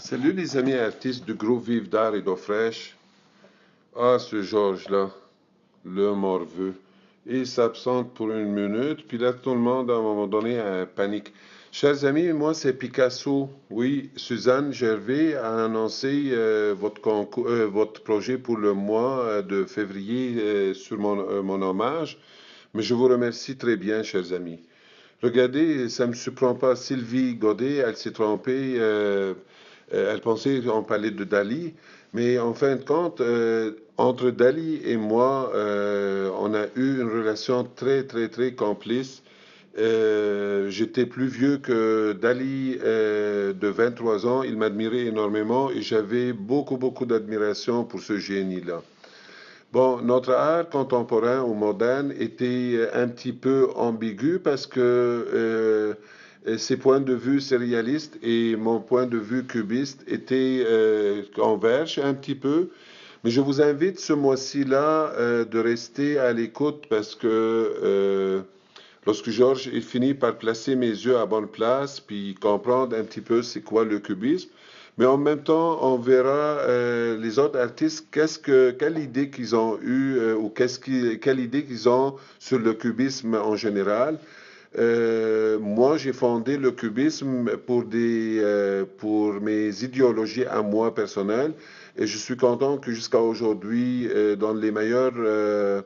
Salut les amis artistes du groupe Vive d'Art et d'Eau Fraîche. Ah, ce Georges-là, le morveux. Il s'absente pour une minute, puis là, tout le monde, à un moment donné, a panique. Chers amis, moi, c'est Picasso. Oui, Suzanne Gervais a annoncé votre projet pour le mois de février sur mon hommage, mais je vous remercie très bien, chers amis. Regardez, ça ne me surprend pas. Sylvie Godet, elle s'est trompée. Elle pensait qu'on parlait de Dali. Mais en fin de compte, entre Dali et moi, on a eu une relation très, très, très complice. J'étais plus vieux que Dali de 23 ans. Il m'admirait énormément et j'avais beaucoup, beaucoup d'admiration pour ce génie-là. Bon, notre art contemporain ou moderne était un petit peu ambigu parce que ses points de vue surréalistes et mon point de vue cubiste étaient convergent un petit peu. Mais je vous invite ce mois-ci-là de rester à l'écoute parce que lorsque Georges il finit par placer mes yeux à bonne place puis comprendre un petit peu c'est quoi le cubisme, mais en même temps, on verra les autres artistes, quelle idée qu'ils ont eue ou quelle idée qu'ils ont sur le cubisme en général. Moi, j'ai fondé le cubisme pour mes idéologies à moi personnelles, et je suis content que jusqu'à aujourd'hui, dans les meilleurs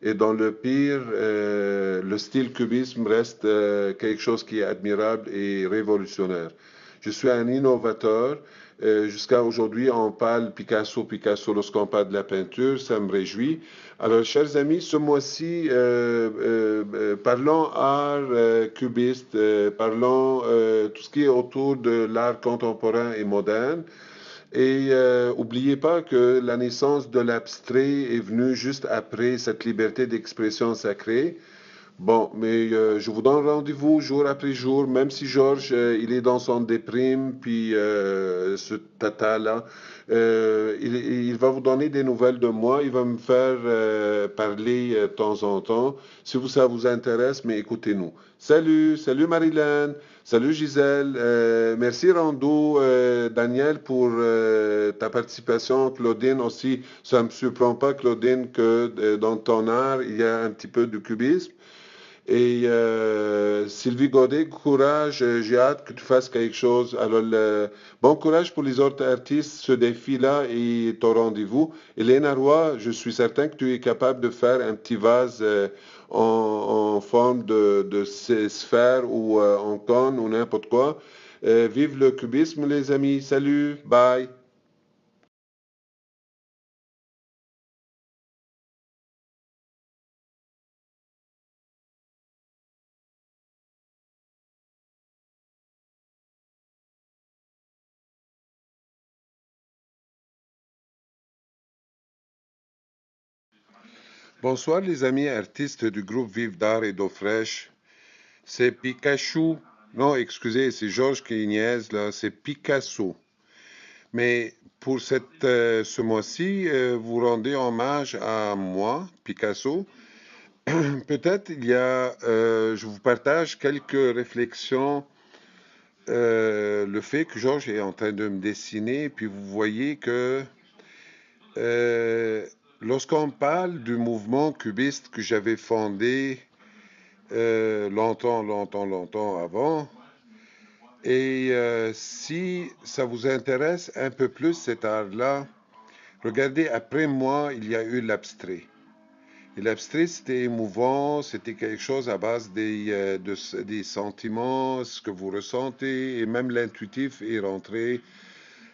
et dans le pire, le style cubisme reste quelque chose qui est admirable et révolutionnaire. Je suis un innovateur. Jusqu'à aujourd'hui, on parle Picasso, Picasso lorsqu'on parle de la peinture, ça me réjouit. Alors, chers amis, ce mois-ci, parlons art cubiste, parlons tout ce qui est autour de l'art contemporain et moderne. Et oubliez pas que la naissance de l'abstrait est venue juste après cette liberté d'expression sacrée. Bon, mais je vous donne rendez-vous jour après jour, même si Georges, il est dans son déprime, puis ce tata-là, il va vous donner des nouvelles de moi, il va me faire parler de temps en temps, si ça vous intéresse, mais écoutez-nous. Salut, salut Marilyn, salut Gisèle, merci Rando, Daniel pour ta participation, Claudine aussi, ça ne me surprend pas Claudine que dans ton art, il y a un petit peu de cubisme. Et Sylvie Godet, courage, j'ai hâte que tu fasses quelque chose. Alors, bon courage pour les autres artistes, ce défi-là et ton rendez-vous. Et Léna Roy, je suis certain que tu es capable de faire un petit vase en forme de sphère ou en cône ou n'importe quoi. Vive le cubisme, les amis. Salut, bye. Bonsoir, les amis artistes du groupe Vive d'Art et d'Eau Fraîche. C'est Pikachu. Non, excusez, c'est Georges qui niaise, là. C'est Picasso. Mais pour ce mois-ci, vous rendez hommage à moi, Picasso. Peut-être je vous partage quelques réflexions. Le fait que Georges est en train de me dessiner, puis vous voyez que euh, lorsqu'on parle du mouvement cubiste que j'avais fondé longtemps, longtemps, longtemps avant, et si ça vous intéresse un peu plus cet art-là, regardez, après moi, il y a eu l'abstrait. Et l'abstrait, c'était émouvant, c'était quelque chose à base des sentiments, ce que vous ressentez, et même l'intuitif est rentré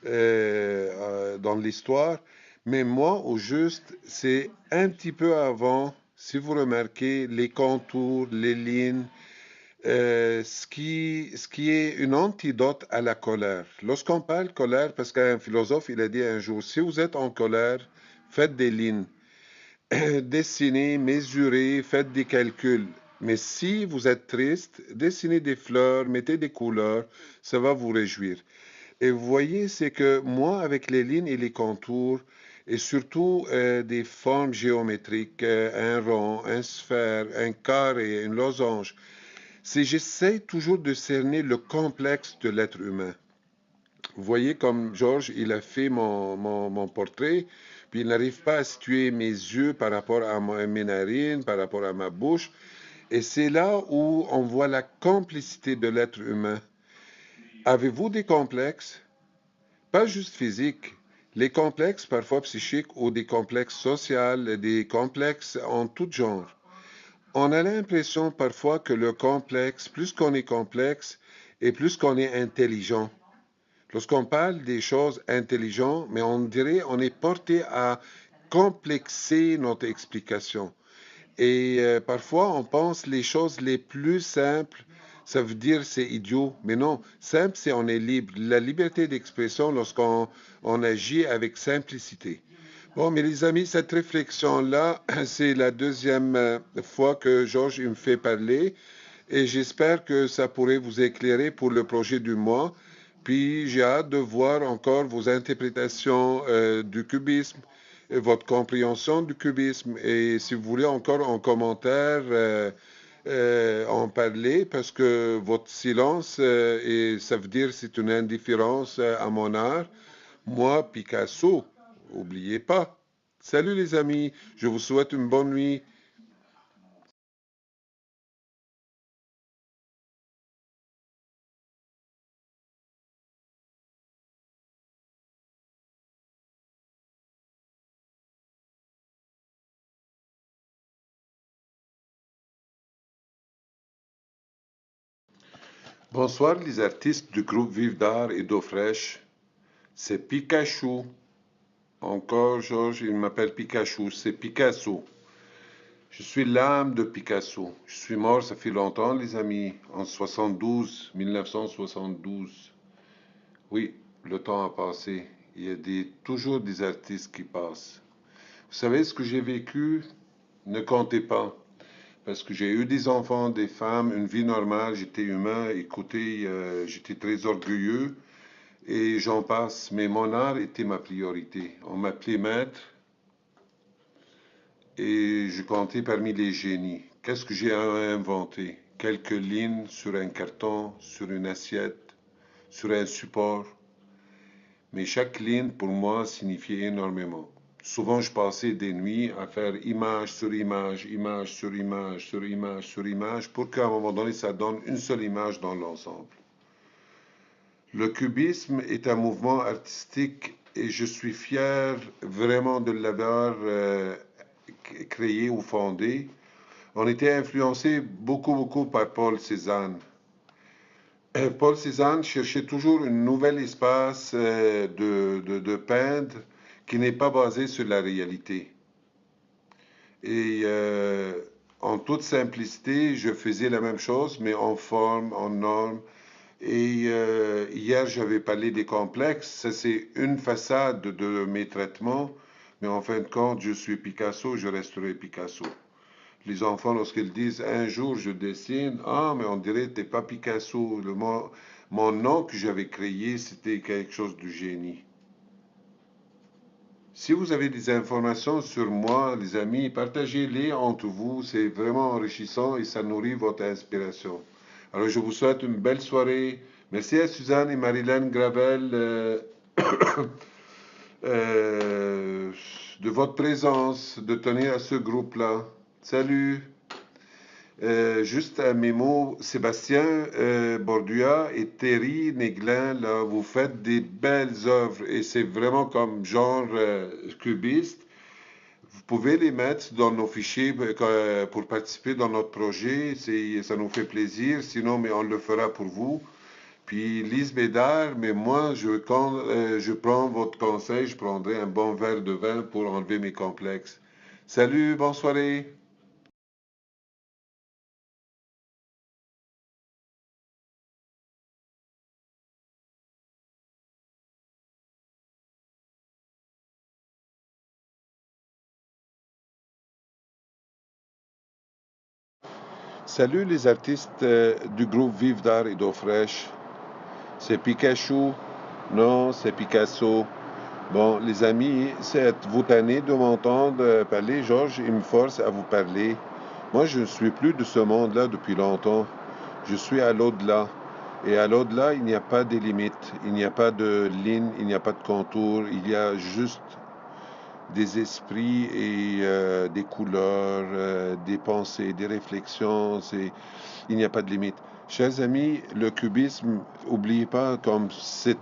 dans l'histoire. Mais moi, au juste, c'est un petit peu avant, si vous remarquez, les contours, les lignes, ce qui est une antidote à la colère. Lorsqu'on parle colère, parce qu'un philosophe, il a dit un jour, si vous êtes en colère, faites des lignes, dessinez, mesurez, faites des calculs. Mais si vous êtes triste, dessinez des fleurs, mettez des couleurs, ça va vous réjouir. Et vous voyez, c'est que moi, avec les lignes et les contours, et surtout des formes géométriques, un rond, un sphère, un carré, une losange, c'est j'essaie toujours de cerner le complexe de l'être humain. Vous voyez comme Georges, il a fait mon portrait, puis il n'arrive pas à situer mes yeux par rapport à mes narines, par rapport à ma bouche. Et c'est là où on voit la complicité de l'être humain. Avez-vous des complexes? Pas juste physiques. Les complexes, parfois psychiques, ou des complexes sociaux, des complexes en tout genre. On a l'impression parfois que le complexe, plus qu'on est complexe, et plus qu'on est intelligent. Lorsqu'on parle des choses intelligentes, mais on dirait on est porté à complexer notre explication. Et parfois, on pense les choses les plus simples, ça veut dire c'est idiot. Mais non, simple, c'est on est libre. La liberté d'expression lorsqu'on agit avec simplicité. Bon, mais les amis, cette réflexion-là, c'est la deuxième fois que Georges me fait parler et j'espère que ça pourrait vous éclairer pour le projet du mois. Puis j'ai hâte de voir encore vos interprétations du cubisme, et votre compréhension du cubisme. Et si vous voulez encore en commentaire en parler, parce que votre silence, et ça veut dire c'est une indifférence à mon art. Moi, Picasso, oubliez pas. Salut les amis, je vous souhaite une bonne nuit. Bonsoir les artistes du groupe Vive d'Art et d'eau fraîche. C'est Pikachu. Encore, Georges, il m'appelle Pikachu. C'est Picasso. Je suis l'âme de Picasso. Je suis mort, ça fait longtemps, les amis, en 72, 1972. Oui, le temps a passé. Il y a toujours des artistes qui passent. Vous savez, ce que j'ai vécu, ne comptez pas. Parce que j'ai eu des enfants, des femmes, une vie normale, j'étais humain. Écoutez, j'étais très orgueilleux. Et j'en passe, mais mon art était ma priorité. On m'appelait maître et je comptais parmi les génies. Qu'est-ce que j'ai inventé? Quelques lignes sur un carton, sur une assiette, sur un support. Mais chaque ligne pour moi signifiait énormément. Souvent, je passais des nuits à faire image sur image, image sur image, sur image sur image, pour qu'à un moment donné, ça donne une seule image dans l'ensemble. Le cubisme est un mouvement artistique et je suis fier vraiment de l'avoir créé ou fondé. On était influencé beaucoup par Paul Cézanne. Paul Cézanne cherchait toujours un nouvel espace de peindre qui n'est pas basé sur la réalité. Et en toute simplicité, je faisais la même chose, mais en forme, en norme. Et hier, j'avais parlé des complexes. Ça, c'est une façade de mes traitements. Mais en fin de compte, je suis Picasso, je resterai Picasso. Les enfants, lorsqu'ils disent un jour je dessine, ah, mais on dirait que t'es pas Picasso. Mon nom que j'avais créé, c'était quelque chose de génie. Si vous avez des informations sur moi, les amis, partagez-les entre vous. C'est vraiment enrichissant et ça nourrit votre inspiration. Alors, je vous souhaite une belle soirée. Merci à Suzanne et Marilyn Gravel euh, de votre présence, de tenir à ce groupe-là. Salut! Juste un mémo, Sébastien Bordua et Thierry Néglin, là, vous faites des belles œuvres et c'est vraiment comme genre cubiste. Vous pouvez les mettre dans nos fichiers pour participer dans notre projet, ça nous fait plaisir, sinon mais on le fera pour vous. Puis Lise Bédard, mais moi je prends votre conseil, je prendrai un bon verre de vin pour enlever mes complexes. Salut, bonne soirée. Salut les artistes du groupe Vive d'Art et d'eau fraîche. C'est Pikachu. Non, c'est Picasso. Bon, les amis, vous tannez de m'entendre parler. Georges, il me force à vous parler. Moi, je ne suis plus de ce monde-là depuis longtemps. Je suis à l'au-delà. Et à l'au-delà, il n'y a pas de limites, il n'y a pas de ligne, il n'y a pas de contour, il y a juste des esprits et des couleurs, des pensées, des réflexions. Il n'y a pas de limite. Chers amis, le cubisme, n'oubliez pas, comme c'est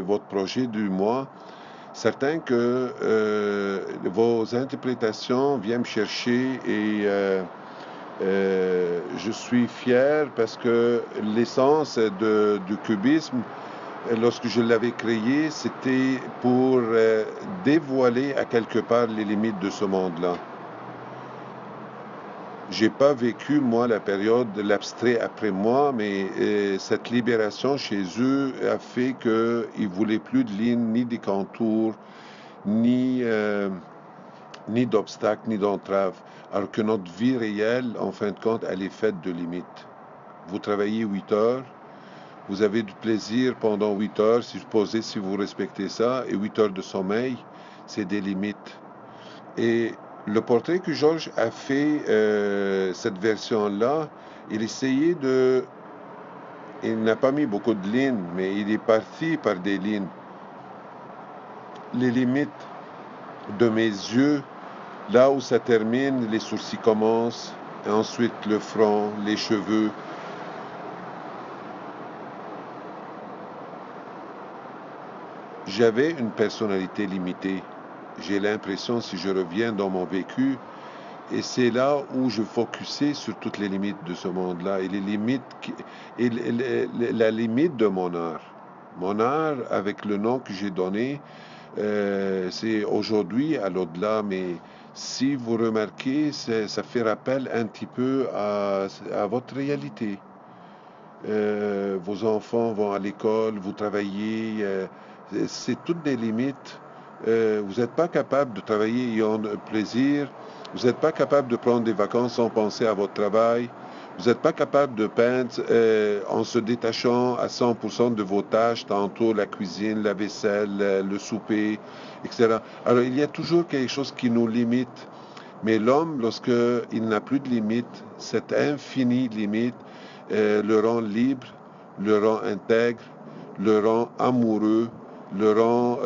votre projet du mois, certain que vos interprétations viennent me chercher et je suis fier parce que l'essence du cubisme, lorsque je l'avais créé, c'était pour dévoiler à quelque part les limites de ce monde-là. J'ai pas vécu, moi, la période de l'abstrait après moi, mais cette libération chez eux a fait qu'ils ne voulaient plus de lignes, ni des contours, ni, ni d'obstacles, ni d'entraves. Alors que notre vie réelle, en fin de compte, elle est faite de limites. Vous travaillez 8 heures, vous avez du plaisir pendant 8 heures, supposez si vous respectez ça, et 8 heures de sommeil, c'est des limites. Et le portrait que Georges a fait, cette version-là, il essayait de... Il n'a pas mis beaucoup de lignes, mais il est parti par des lignes. Les limites de mes yeux, là où ça termine, les sourcils commencent, et ensuite le front, les cheveux. J'avais une personnalité limitée. J'ai l'impression, si je reviens dans mon vécu, et c'est là où je focusais sur toutes les limites de ce monde-là et les limites et la limite de mon art. Mon art, avec le nom que j'ai donné, c'est aujourd'hui à l'au-delà, mais si vous remarquez, ça fait rappel un petit peu à votre réalité. Vos enfants vont à l'école, vous travaillez, c'est toutes des limites. Vous n'êtes pas capable de travailler et en plaisir. Vous n'êtes pas capable de prendre des vacances sans penser à votre travail. Vous n'êtes pas capable de peindre en se détachant à 100% de vos tâches, tantôt la cuisine, la vaisselle, le souper, etc. Alors il y a toujours quelque chose qui nous limite. Mais l'homme, lorsqu'il n'a plus de limite, cette infinie limite, le rend libre, le rend intègre, le rend amoureux, le rend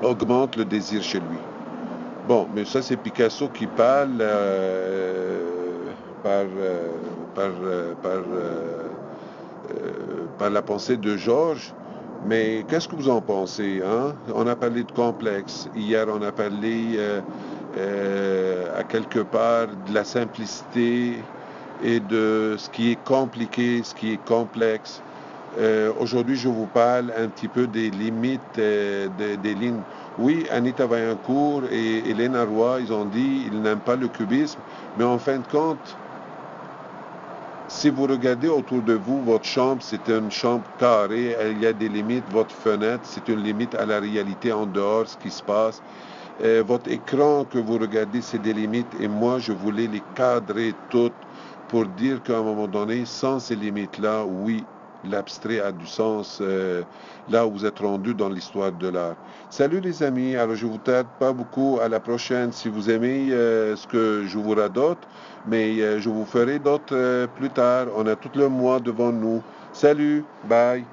augmente le désir chez lui. Bon, mais ça c'est Picasso qui parle par, par, par la pensée de Georges. Mais qu'est-ce que vous en pensez, hein? On a parlé de complexe. Hier, on a parlé à quelque part de la simplicité et de ce qui est compliqué, ce qui est complexe. Aujourd'hui, je vous parle un petit peu des limites des lignes. Oui, Anita Vaillancourt et Hélène Roy, ils ont dit qu'ils n'aiment pas le cubisme, mais en fin de compte, si vous regardez autour de vous, votre chambre, c'est une chambre carrée, il y a des limites, votre fenêtre, c'est une limite à la réalité en dehors, ce qui se passe. Votre écran que vous regardez, c'est des limites, et moi, je voulais les cadrer toutes pour dire qu'à un moment donné, sans ces limites-là, oui, l'abstrait a du sens là où vous êtes rendu dans l'histoire de l'art. Salut les amis, alors je vous tarde pas beaucoup, à la prochaine si vous aimez ce que je vous radote, mais je vous ferai d'autres plus tard. On a tout le mois devant nous. Salut, bye.